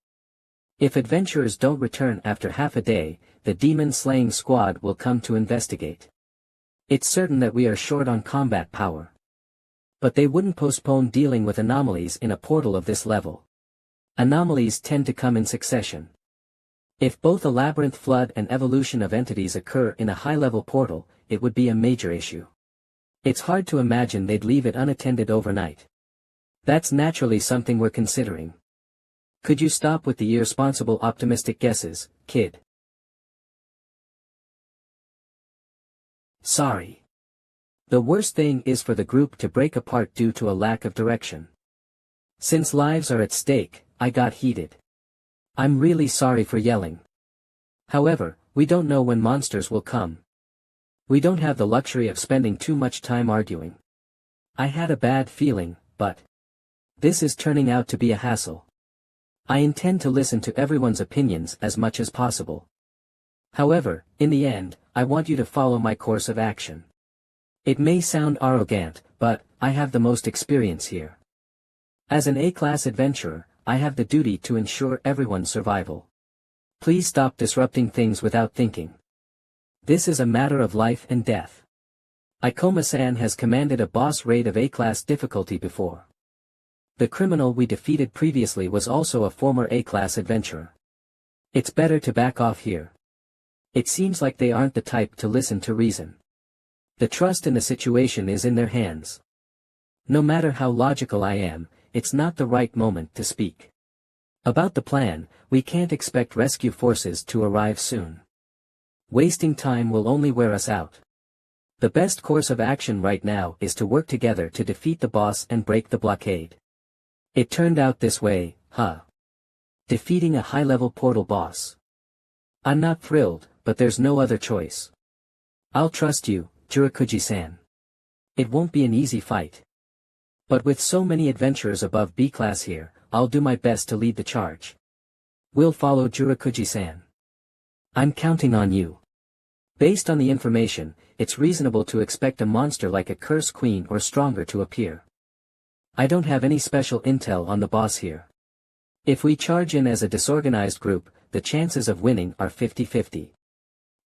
If adventurers don't return after half a day, the demon-slaying squad will come to investigate. It's certain that we are short on combat power. But they wouldn't postpone dealing with anomalies in a portal of this level. Anomalies tend to come in succession. If both a labyrinth flood and evolution of entities occur in a high-level portal, it would be a major issue. It's hard to imagine they'd leave it unattended overnight. That's naturally something we're considering. Could you stop with the irresponsible optimistic guesses, kid? Sorry. The worst thing is for the group to break apart due to a lack of direction. Since lives are at stake, I got heated. I'm really sorry for yelling. However, we don't know when monsters will come. We don't have the luxury of spending too much time arguing. I had a bad feeling, but this is turning out to be a hassle. I intend to listen to everyone's opinions as much as possible. However, in the end, I want you to follow my course of action. It may sound arrogant, but I have the most experience here. As an A-class adventurer, I have the duty to ensure everyone's survival. Please stop disrupting things without thinking. This is a matter of life and death. Ikoma-san has commanded a boss raid of A-class difficulty before. The criminal we defeated previously was also a former A-class adventurer. It's better to back off here. It seems like they aren't the type to listen to reason. The trust in the situation is in their hands. No matter how logical I am, it's not the right moment to speak. About the plan, we can't expect rescue forces to arrive soon. Wasting time will only wear us out. The best course of action right now is to work together to defeat the boss and break the blockade. It turned out this way, huh? Defeating a high-level portal boss. I'm not thrilled, but there's no other choice. I'll trust you, Jurakuji-san. It won't be an easy fight. But with so many adventurers above B-class here, I'll do my best to lead the charge. We'll follow Jurakuji-san. I'm counting on you. Based on the information, it's reasonable to expect a monster like a Curse Queen or stronger to appear. I don't have any special intel on the boss here. If we charge in as a disorganized group, the chances of winning are 50-50.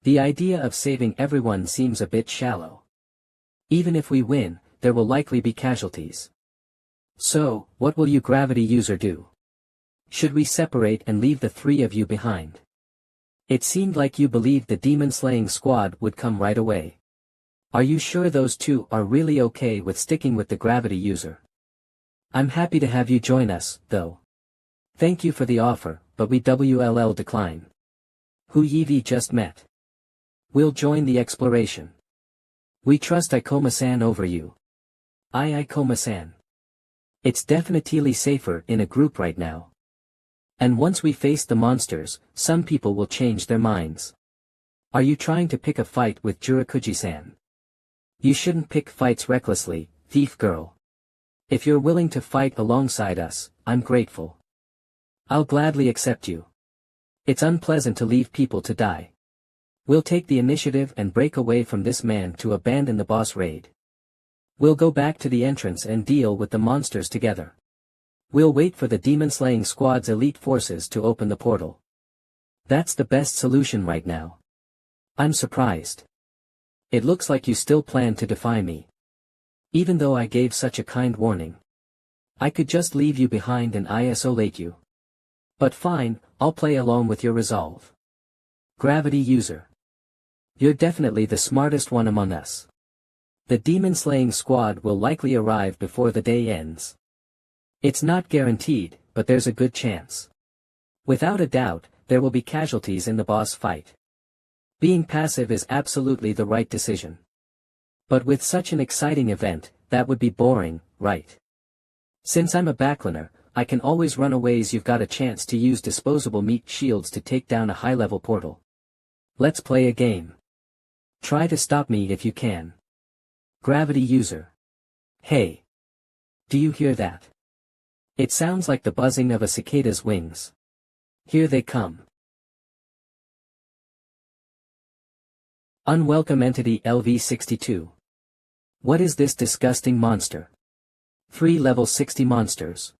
The idea of saving everyone seems a bit shallow. Even if we win, there will likely be casualties. So, what will you gravity user do? Should we separate and leave the three of you behind? It seemed like you believed the demon-slaying squad would come right away. Are you sure those two are really okay with sticking with the gravity user? I'm happy to have you join us, though. Thank you for the offer, but we WLL decline. Who Yevi just met. We'll join the exploration. We trust Ikoma-san over you. Ikoma-san. It's definitely safer in a group right now. And once we face the monsters, some people will change their minds. Are you trying to pick a fight with Jurakuji-san? You shouldn't pick fights recklessly, thief girl. If you're willing to fight alongside us, I'm grateful. I'll gladly accept you. It's unpleasant to leave people to die. We'll take the initiative and break away from this man to abandon the boss raid. We'll go back to the entrance and deal with the monsters together. We'll wait for the demon-slaying squad's elite forces to open the portal. That's the best solution right now. I'm surprised. It looks like you still plan to defy me. Even though I gave such a kind warning. I could just leave you behind and isolate you. But fine, I'll play along with your resolve. Gravity user. You're definitely the smartest one among us. The demon-slaying squad will likely arrive before the day ends. It's not guaranteed, but there's a good chance. Without a doubt, there will be casualties in the boss fight. Being passive is absolutely the right decision. But with such an exciting event, that would be boring, right? Since I'm a backliner, I can always run aways. You've got a chance to use disposable meat shields to take down a high-level portal. Let's play a game. Try to stop me if you can. Gravity user. Hey. Do you hear that? It sounds like the buzzing of a cicada's wings. Here they come. Unwelcome entity LV62. What is this disgusting monster? 3 level 60 monsters.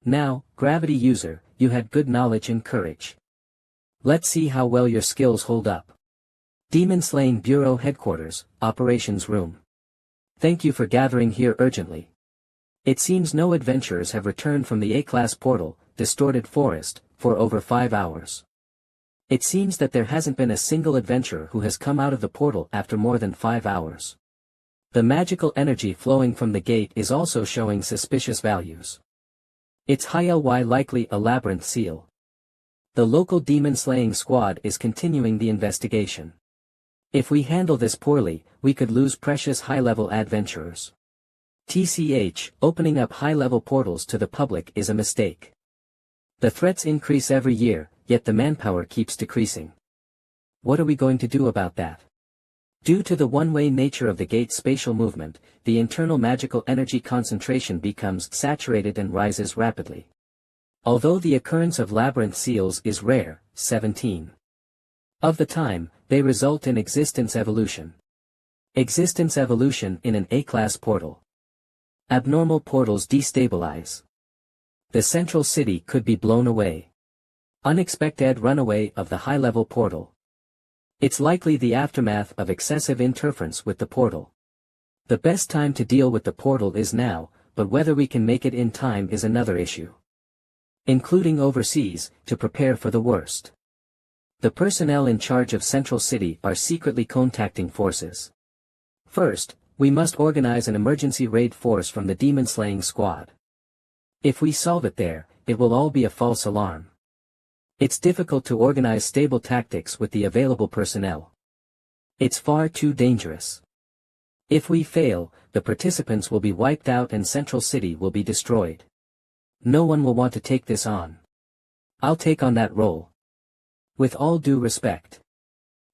Now, gravity user, you had good knowledge and courage. Let's see how well your skills hold up. Demon Slaying Bureau Headquarters, Operations Room. Thank you for gathering here urgently. It seems no adventurers have returned from the A-class portal, Distorted Forest, for over 5 hours. It seems that there hasn't been a single adventurer who has come out of the portal after more than 5 hours. The magical energy flowing from the gate is also showing suspicious values. It's highly likely a labyrinth seal. The local demon-slaying squad is continuing the investigation. If we handle this poorly, we could lose precious high-level adventurers. TCH, opening up high-level portals to the public is a mistake. The threats increase every year, yet the manpower keeps decreasing. What are we going to do about that? Due to the one-way nature of the gate's spatial movement, the internal magical energy concentration becomes saturated and rises rapidly. Although the occurrence of labyrinth seals is rare, 17 of the time, they result in existence evolution. Existence evolution in an A-class portal. Abnormal portals destabilize. The central city could be blown away. Unexpected runaway of the high-level portal. It's likely the aftermath of excessive interference with the portal. The best time to deal with the portal is now, but whether we can make it in time is another issue. Including overseas, to prepare for the worst. The personnel in charge of Central City are secretly contacting forces. First, we must organize an emergency raid force from the demon-slaying squad. If we solve it there, it will all be a false alarm. It's difficult to organize stable tactics with the available personnel. It's far too dangerous. If we fail, the participants will be wiped out and Central City will be destroyed. No one will want to take this on. I'll take on that role. With all due respect.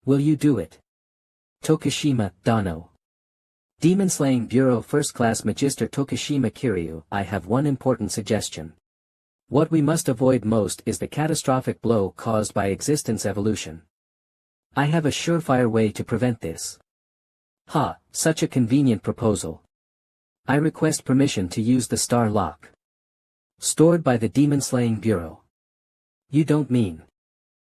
Will you do it? Tokushima, Dano. Demon-Slaying Bureau First Class Magister Tokushima Kiryu, I have one important suggestion. What we must avoid most is the catastrophic blow caused by existence evolution. I have a surefire way to prevent this. Ha, such a convenient proposal. I request permission to use the star lock. Stored by the Demon Slaying Bureau. You don't mean.